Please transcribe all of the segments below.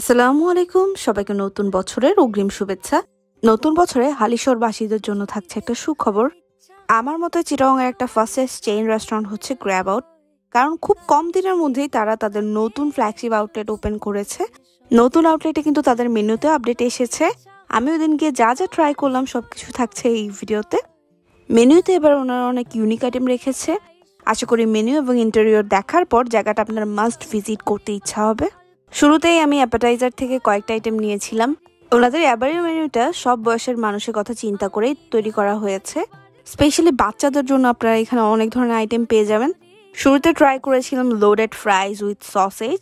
আসসালামু আলাইকুম, সবাইকে নতুন বছরের অগ্রিম শুভেচ্ছা। নতুন বছরে হালিশহরবাসীদের জন্য থাকছে একটা সুখবর। আমার মতে চিটাগং এর একটা ফার্স্টেস্ট চেইন রেস্টুরেন্ট হচ্ছে গ্র্যাব আউট। কারণ খুব কম দিনের মধ্যেই তারা তাদের নতুন ফ্ল্যাগশিপ আউটলেট ওপেন করেছে। নতুন আউটলেটে কিন্তু তাদের মেনুতে আপডেট এসেছে। আমি ওই দিন গিয়ে যা যা ট্রাই করলাম সবকিছু থাকছে এই ভিডিওতে। মেনুতে এবার ওনারা অনেক ইউনিক আইটেম রেখেছে। আশা করি মেনু এবং ইন্টেরিয়র দেখার পর জায়গাটা আপনার মাস্ট ভিজিট করতে ইচ্ছা হবে। শুরুতেই আমি অ্যাপাটাইজার থেকে কয়েকটা আইটেম নিয়েছিলাম। ওনাদের এবারের মেনুটা সব বয়সের মানুষের কথা চিন্তা করেই তৈরি করা হয়েছে। স্পেশালি বাচ্চাদের জন্য আপনারা এখানে অনেক ধরনের আইটেম পেয়ে যাবেন। শুরুতে ট্রাই করেছিলাম লোডেড ফ্রাইজ উইথ সসেজ।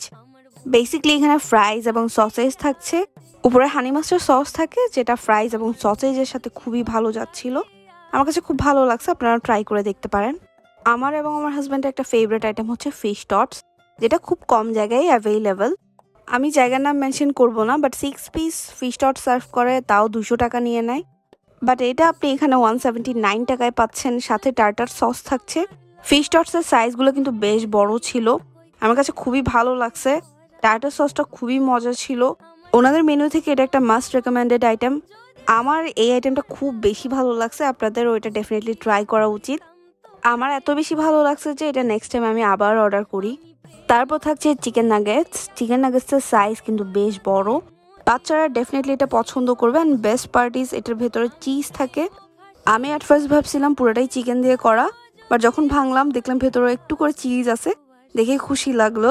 বেসিক্যালি এখানে ফ্রাইজ এবং সসেজ থাকছে, উপরে হানি মাস্টার সস থাকে যেটা ফ্রাইজ এবং সসেজের সাথে খুবই ভালো যাচ্ছিল। আমার কাছে খুব ভালো লাগছে, আপনারা ট্রাই করে দেখতে পারেন। আমার এবং আমার হাজব্যান্ডের একটা ফেভারিট আইটেম হচ্ছে ফিশ টটস, যেটা খুব কম জায়গায় অ্যাভেলেবেল। আমি জায়গার নাম মেনশন করব না, but 6 piece fish taught serve করে, তাও 200 টাকা নিয়ে নেয়। বাট এটা আপনি এখানে 179 টাকায় পাচ্ছেন, সাথে টার্টার সস থাকছে। ফিশ টটসের সাইজগুলো কিন্তু বেশ বড় ছিল, আমার কাছে খুবই ভালো লাগছে। টার্টার সসটা খুবই মজা ছিল। ওনাদের মেনু থেকে এটা একটা মাস্ট রেকমেন্ডেড আইটেম। আমার এই আইটেমটা খুব বেশি ভালো লাগছে, আপনাদের ওইটা ডেফিনেটলি ট্রাই করা উচিত। আমার এত বেশি ভালো লাগছে যে এটা নেক্সট টাইম আমি আবার অর্ডার করি। তারপর থাকছে চিকেন নাগেটস। চিকেন নাগেটসের সাইজ কিন্তু বেশ বড়, বাচ্চারা ডেফিনেটলি এটা পছন্দ করবে। অ্যান্ড বেস্ট পার্ট ইজ এটার ভেতরে চিজ থাকে। আমি অ্যাট ফার্স্ট ভাবছিলাম পুরোটাই চিকেন দিয়ে করা, বাট যখন ভাঙলাম দেখলাম ভেতরে একটু করে চিজ আছে, দেখে খুশি লাগলো।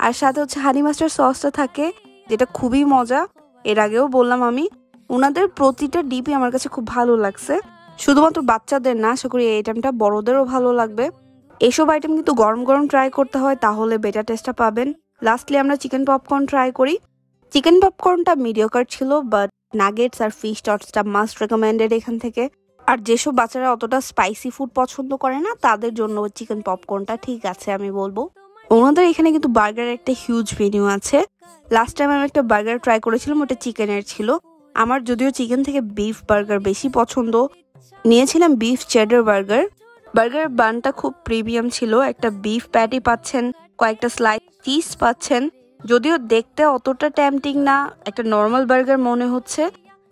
আর সাথে হচ্ছে হানি মাস্টার সসটা থাকে, যেটা খুবই মজা। এর আগেও বললাম আমি, ওনাদের প্রতিটা ডিপই আমার কাছে খুব ভালো লাগছে। শুধুমাত্র বাচ্চাদের না, আশা করি এই আইটেমটা বড়দেরও ভালো লাগবে। এইসব আইটেম কিন্তু গরম গরম ট্রাই করতে হয়, তাহলে বেটার টেস্টটা পাবেন। লাস্টলি আমরা চিকেন পপকর্ন ট্রাই করি। চিকেন পপকর্নটা মিডিওকার ছিল, বাট নাগেটস আর ফিশ টটসটা মাস্ট রেকমেন্ডেড এখান থেকে। আর যেসব বাচ্চারা অতটা স্পাইসি ফুড পছন্দ করে না, তাদের জন্য চিকেন পপকর্নটা ঠিক আছে আমি বলবো। ওনাদের এখানে কিন্তু বার্গারের একটা হিউজ মেনু আছে। লাস্ট টাইম আমি একটা বার্গার ট্রাই করেছিলাম, ওটা চিকেনের ছিল। আমার যদিও চিকেন থেকে বিফ বার্গার বেশি পছন্দ, নিয়েছিলাম বিফ চেডার বার্গার। বার্গারের বানটা খুব প্রিমিয়াম ছিল। একটা বিফ প্যাটি পাচ্ছেন, কয়েকটা স্লাইস চিজ পাচ্ছেন। যদিও দেখতে অতটা টেম্পটিং না, একটা নর্মাল বার্গার মনে হচ্ছে,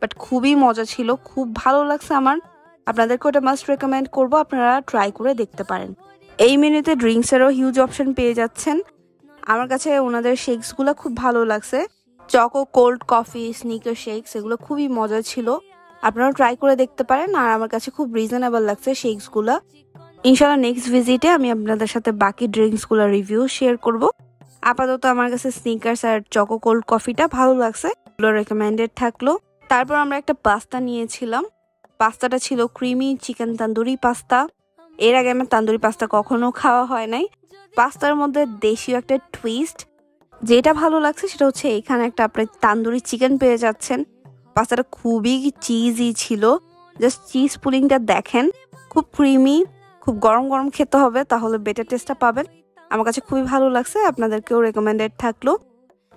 বাট খুবই মজা ছিল, খুব ভালো লাগছে আমার। আপনাদেরকে ওটা মাস্ট রেকমেন্ড করবো, আপনারা ট্রাই করে দেখতে পারেন। এই মেনুতে ড্রিঙ্কসেরও হিউজ অপশন পেয়ে যাচ্ছেন। আমার কাছে ওনাদের শেকসগুলো খুব ভালো লাগছে। Choco cold coffee, sneaker shakes, এগুলো খুবই মজা ছিল, আপনারাও ট্রাই করে দেখতে পারেন। আর আমার কাছে খুব রিজনেবল লাগছে শেকসগুলো। ইনশাল্লাহ নেক্সট ভিজিটে আমি আপনাদের সাথে বাকি ড্রিঙ্কসগুলো রিভিউ শেয়ার করব। আপাতত আমার কাছে স্নিকার্স আর চকো কোল্ড কফিটা ভালো লাগছে, এগুলো রেকমেন্ডেড থাকলো। তারপর আমরা একটা পাস্তা নিয়েছিলাম। পাস্তাটা ছিল ক্রিমি চিকেন তান্দুরি পাস্তা। এর আগে আমার তান্দুরি পাস্তা কখনো খাওয়া হয় নাই। পাস্তার মধ্যে দেশীয় একটা টুইস্ট, যেটা ভালো লাগছে সেটা হচ্ছে এখানে একটা আপনি তান্দুরি চিকেন পেয়ে যাচ্ছেন। পাস্তাটা খুবই চিজি ছিল, জাস্ট চিজ পুলিংটা দেখেন, খুব ক্রিমি, খুব গরম গরম খেতে হবে, তাহলে বেটার টেস্টটা পাবেন। আমার কাছে খুবই ভালো লাগছে, আপনাদেরকেও রেকমেন্ডেড থাকলো।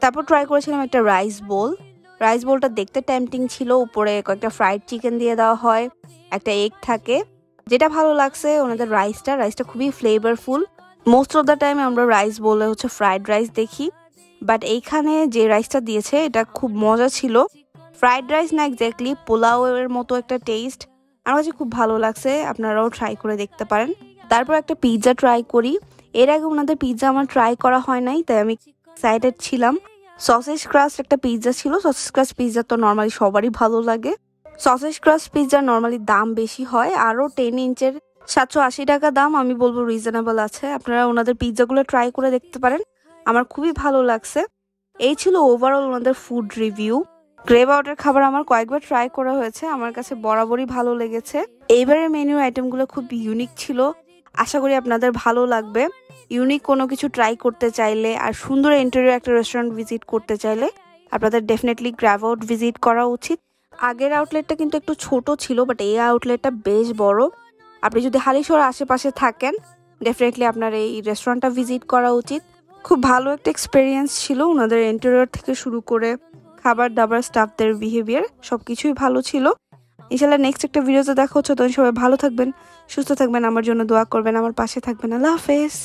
তারপর ট্রাই করেছিলাম একটা রাইস বোল। রাইস বোলটা দেখতে টেম্পটিং ছিল, উপরে কয়েকটা ফ্রাইড চিকেন দিয়ে দেওয়া হয়, একটা এগ থাকে। যেটা ভালো লাগছে ওনাদের রাইসটা খুবই flavourful. Most of the time আমরা রাইস বলে হচ্ছে ফ্রাইড রাইস দেখি, বাট এইখানে যে রাইসটা দিয়েছে এটা খুব মজা ছিল। ফ্রাইড রাইস না, এক্স্যাক্টলি পোলাও এর মতো একটা টেস্ট। আমার কাছে খুব ভালো লাগছে, আপনারাও ট্রাই করে দেখতে পারেন। তারপর একটা পিৎজা ট্রাই করি। এর আগে ওনাদের পিৎজা আমার ট্রাই করা হয় নাই, তাই আমি এক্সাইটেড ছিলাম। সসেজ ক্রাস্ট একটা পিৎজা ছিল। সসেজ ক্রাস্ট পিৎজা তো নর্মালি সবারই ভালো লাগে। সসেজ ক্রাস্ট পিৎজা নর্মালি দাম বেশি হয়, আরও 10 ইঞ্চের 780 টাকা দাম। আমি বলবো রিজনেবল আছে, আপনারা ওনাদের পিৎজাগুলো ট্রাই করে দেখতে পারেন, আমার খুবই ভালো লাগছে। এই ছিল ওভারঅল ওনাদের ফুড রিভিউ। গ্র্যাব আউটের খাবার আমার কয়েকবার ট্রাই করা হয়েছে, আমার কাছে বরাবরই ভালো লেগেছে। এইবারের মেনু আইটেমগুলো খুব ইউনিক ছিল, আশা করি আপনাদের ভালো লাগবে। ইউনিক কোনো কিছু ট্রাই করতে চাইলে আর সুন্দর ইন্টেরিয়র একটা রেস্টুরেন্ট ভিজিট করতে চাইলে আপনাদের ডেফিনেটলি গ্র্যাব আউট ভিজিট করা উচিত। আগের আউটলেটটা কিন্তু একটু ছোট ছিল, বাট এই আউটলেটটা বেশ বড়। আপনি যদি হালিশহর আশেপাশে থাকেন, ডেফিনেটলি আপনার এই রেস্টুরেন্টটা ভিজিট করা উচিত। খুব ভালো একটা এক্সপিরিয়েন্স ছিল, ওনাদের ইন্টেরিয়র থেকে শুরু করে খাবার দাবার, স্টাফদের বিহেভিয়ার সবকিছুই ভালো ছিল। ইনশাল্লাহ নেক্সট একটা ভিডিওতে দেখা হচ্ছে। তখন সবাই ভালো থাকবেন, সুস্থ থাকবেন, আমার জন্য দোয়া করবেন, আমার পাশে থাকবেন। আল্লাহ হাফেজ।